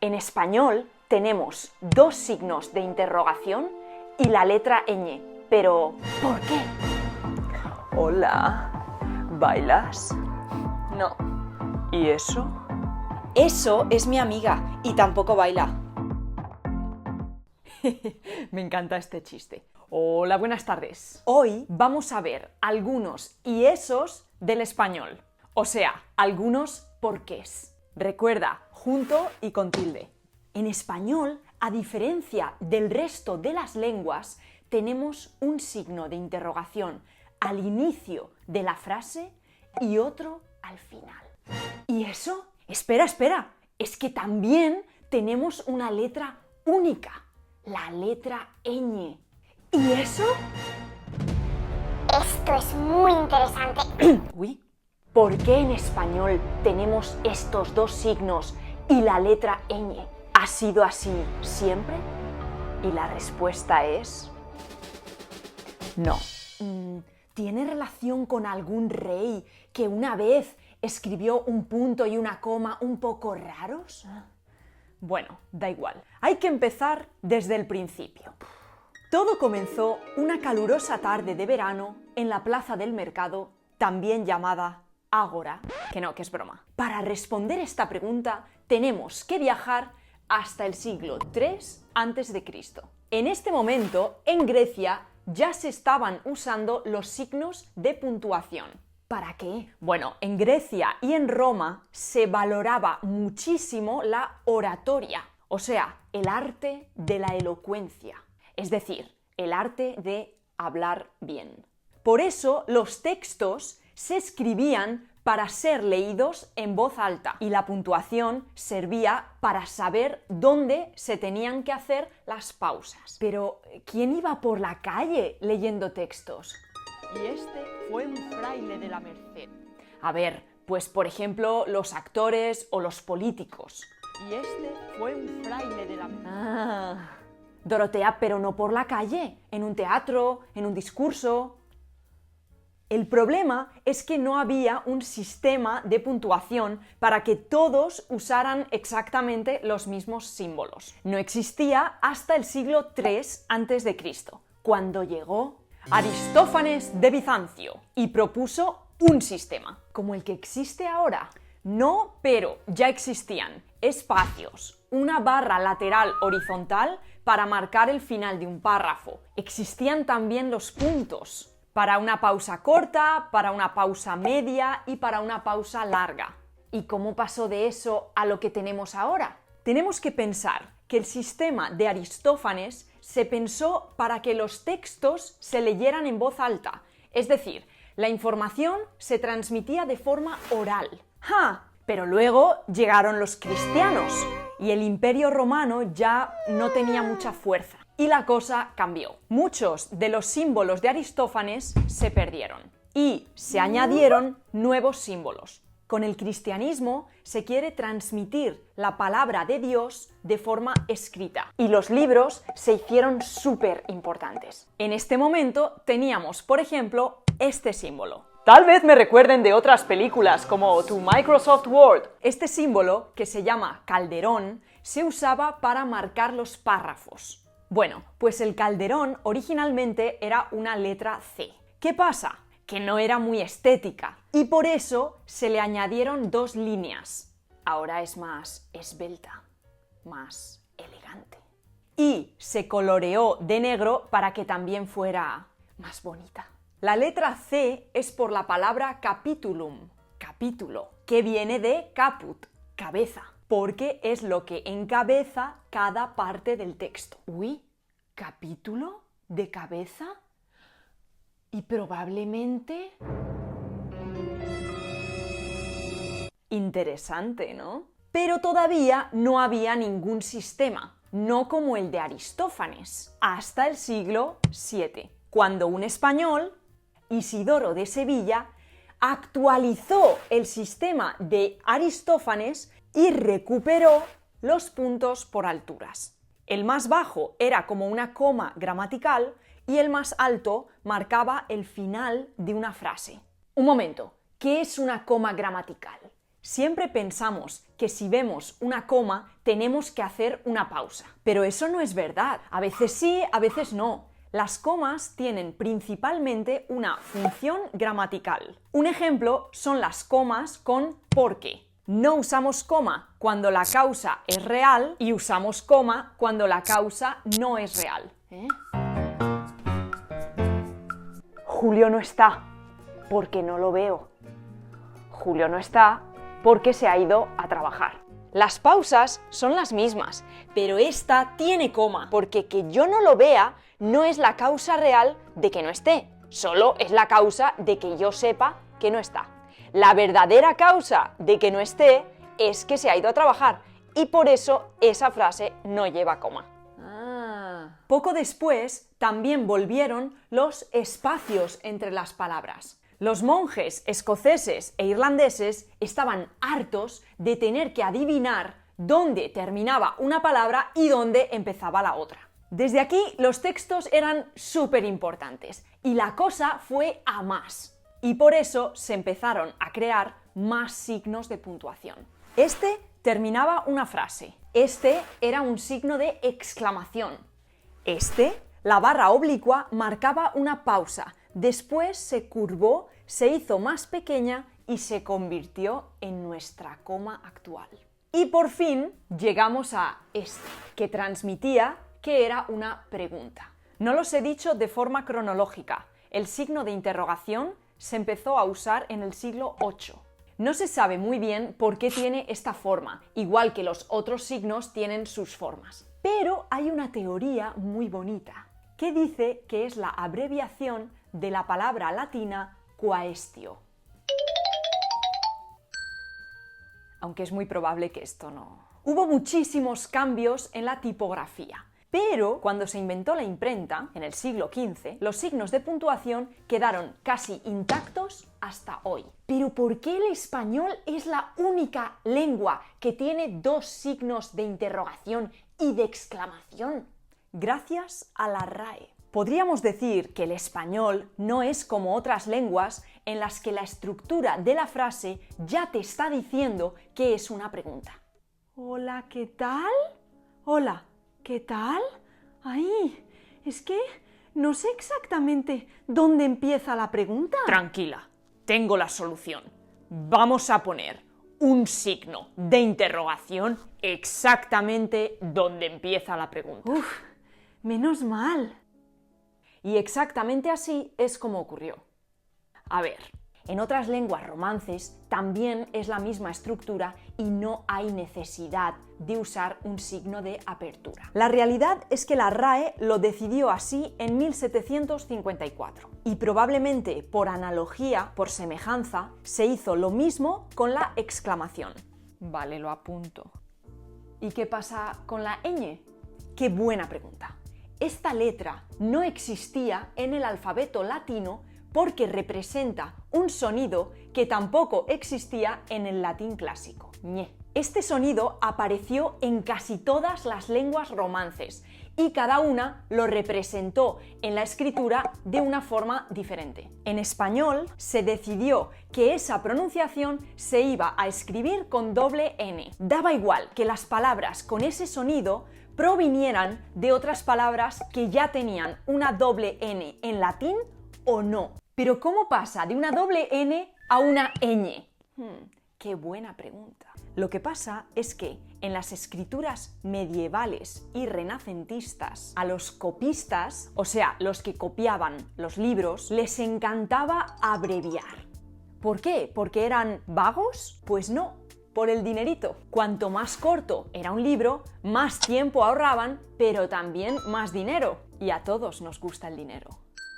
En español tenemos dos signos de interrogación y la letra ñ. Pero, ¿por qué? Hola, ¿bailas? No. ¿Y eso? Eso es mi amiga y tampoco baila. Me encanta este chiste. Hola, buenas tardes. Hoy vamos a ver algunos y esos del español. O sea, algunos porqués. Recuerda, junto y con tilde. En español, a diferencia del resto de las lenguas, tenemos un signo de interrogación al inicio de la frase y otro al final. ¿Y eso? Espera. Es que también tenemos una letra única, la letra ñ. ¿Y eso? Esto es muy interesante. Uy, ¿por qué en español tenemos estos dos signos y la letra ñ? ¿Ha sido así siempre? Y la respuesta es... no. ¿Tiene relación con algún rey que una vez escribió un punto y una coma un poco raros? Bueno, da igual. Hay que empezar desde el principio. Todo comenzó una calurosa tarde de verano en la plaza del mercado, también llamada Ágora, que es broma. Para responder esta pregunta tenemos que viajar hasta el siglo III a.C. En este momento, en Grecia, ya se estaban usando los signos de puntuación. ¿Para qué? Bueno, en Grecia y en Roma se valoraba muchísimo la oratoria, o sea, el arte de la elocuencia, es decir, el arte de hablar bien. Por eso los textos se escribían para ser leídos en voz alta y la puntuación servía para saber dónde se tenían que hacer las pausas. Pero, ¿quién iba por la calle leyendo textos? Y este fue un fraile de la Merced. A ver, pues por ejemplo, los actores o los políticos. Y este fue un fraile de la Merced. Dorotea, pero no por la calle, en un teatro, en un discurso. El problema es que no había un sistema de puntuación para que todos usaran exactamente los mismos símbolos. No existía hasta el siglo III a.C., cuando llegó Aristófanes de Bizancio y propuso un sistema, como el que existe ahora. No, pero ya existían espacios, una barra lateral horizontal para marcar el final de un párrafo. Existían también los puntos, para una pausa corta, para una pausa media y para una pausa larga. ¿Y cómo pasó de eso a lo que tenemos ahora? Tenemos que pensar que el sistema de Aristófanes se pensó para que los textos se leyeran en voz alta, es decir, la información se transmitía de forma oral. Pero luego llegaron los cristianos y el Imperio Romano ya no tenía mucha fuerza y la cosa cambió. Muchos de los símbolos de Aristófanes se perdieron y se añadieron nuevos símbolos. Con el cristianismo se quiere transmitir la palabra de Dios de forma escrita y los libros se hicieron súper importantes. En este momento teníamos, por ejemplo, este símbolo. Tal vez me recuerden de otras películas como To Microsoft Word. Este símbolo, que se llama calderón, se usaba para marcar los párrafos. Bueno, pues el calderón originalmente era una letra C. ¿Qué pasa? Que no era muy estética y por eso se le añadieron dos líneas. Ahora es más esbelta, más elegante. Y se coloreó de negro para que también fuera más bonita. La letra C es por la palabra capitulum, capítulo, que viene de caput, cabeza, porque es lo que encabeza cada parte del texto. Uy, ¿capítulo de cabeza? Y probablemente... Interesante, ¿no? Pero todavía no había ningún sistema, no como el de Aristófanes, hasta el siglo VII, cuando un español, Isidoro de Sevilla, actualizó el sistema de Aristófanes y recuperó los puntos por alturas. El más bajo era como una coma gramatical y el más alto marcaba el final de una frase. Un momento, ¿qué es una coma gramatical? Siempre pensamos que si vemos una coma tenemos que hacer una pausa, pero eso no es verdad. A veces sí, a veces no. Las comas tienen principalmente una función gramatical. Un ejemplo son las comas con porque. No usamos coma cuando la causa es real y usamos coma cuando la causa no es real. Julio no está porque no lo veo. Julio no está porque se ha ido a trabajar. Las pausas son las mismas, pero esta tiene coma, porque que yo no lo vea no es la causa real de que no esté, solo es la causa de que yo sepa que no está. La verdadera causa de que no esté es que se ha ido a trabajar y por eso esa frase no lleva coma. Poco después también volvieron los espacios entre las palabras. Los monjes escoceses e irlandeses estaban hartos de tener que adivinar dónde terminaba una palabra y dónde empezaba la otra. Desde aquí los textos eran súper importantes y la cosa fue a más. Y por eso se empezaron a crear más signos de puntuación. Este terminaba una frase. Este era un signo de exclamación. Este, la barra oblicua, marcaba una pausa. Después se curvó, se hizo más pequeña y se convirtió en nuestra coma actual. Y por fin llegamos a este, que transmitía que era una pregunta. No los he dicho de forma cronológica. El signo de interrogación se empezó a usar en el siglo VIII. No se sabe muy bien por qué tiene esta forma, igual que los otros signos tienen sus formas. Pero hay una teoría muy bonita que dice que es la abreviación de la palabra latina quaestio. Aunque es muy probable que esto no. Hubo muchísimos cambios en la tipografía, pero cuando se inventó la imprenta, en el siglo XV, los signos de puntuación quedaron casi intactos hasta hoy. ¿Pero por qué el español es la única lengua que tiene dos signos de interrogación y de exclamación? Gracias a la RAE. Podríamos decir que el español no es como otras lenguas en las que la estructura de la frase ya te está diciendo que es una pregunta. Hola, ¿qué tal? Hola, ¿qué tal? Ay, es que no sé exactamente dónde empieza la pregunta. Tranquila, tengo la solución. Vamos a poner un signo de interrogación exactamente donde empieza la pregunta. Uf, menos mal. Y exactamente así es como ocurrió. A ver, en otras lenguas romances también es la misma estructura y no hay necesidad de usar un signo de apertura. La realidad es que la RAE lo decidió así en 1754 y probablemente por analogía, por semejanza, se hizo lo mismo con la exclamación. Vale, lo apunto. ¿Y qué pasa con la ñ? ¡Qué buena pregunta! Esta letra no existía en el alfabeto latino porque representa un sonido que tampoco existía en el latín clásico, ñ. Este sonido apareció en casi todas las lenguas romances y cada una lo representó en la escritura de una forma diferente. En español se decidió que esa pronunciación se iba a escribir con doble N. Daba igual que las palabras con ese sonido provinieran de otras palabras que ya tenían una doble N en latín o no. Pero ¿cómo pasa de una doble N a una ñ? ¡Qué buena pregunta! Lo que pasa es que en las escrituras medievales y renacentistas, a los copistas, o sea, los que copiaban los libros, les encantaba abreviar. ¿Por qué? ¿Porque eran vagos? Pues no, por el dinerito. Cuanto más corto era un libro, más tiempo ahorraban, pero también más dinero. Y a todos nos gusta el dinero.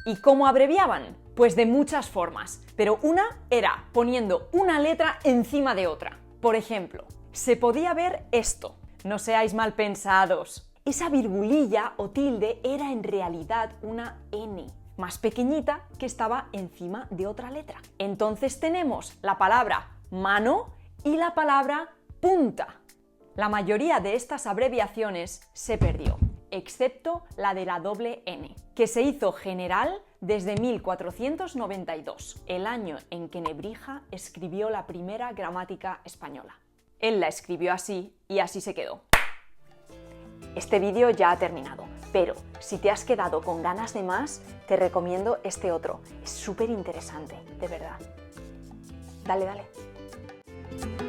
¿Y cómo abreviaban? Pues de muchas formas, pero una era poniendo una letra encima de otra. Por ejemplo, se podía ver esto. No seáis mal pensados. Esa virgulilla o tilde era en realidad una N, más pequeñita que estaba encima de otra letra. Entonces tenemos la palabra mano y la palabra punta. La mayoría de estas abreviaciones se perdió, excepto la de la doble N, que se hizo general desde 1492, el año en que Nebrija escribió la primera gramática española. Él la escribió así y así se quedó. Este vídeo ya ha terminado, pero si te has quedado con ganas de más, te recomiendo este otro. Es súper interesante, de verdad. Dale, dale.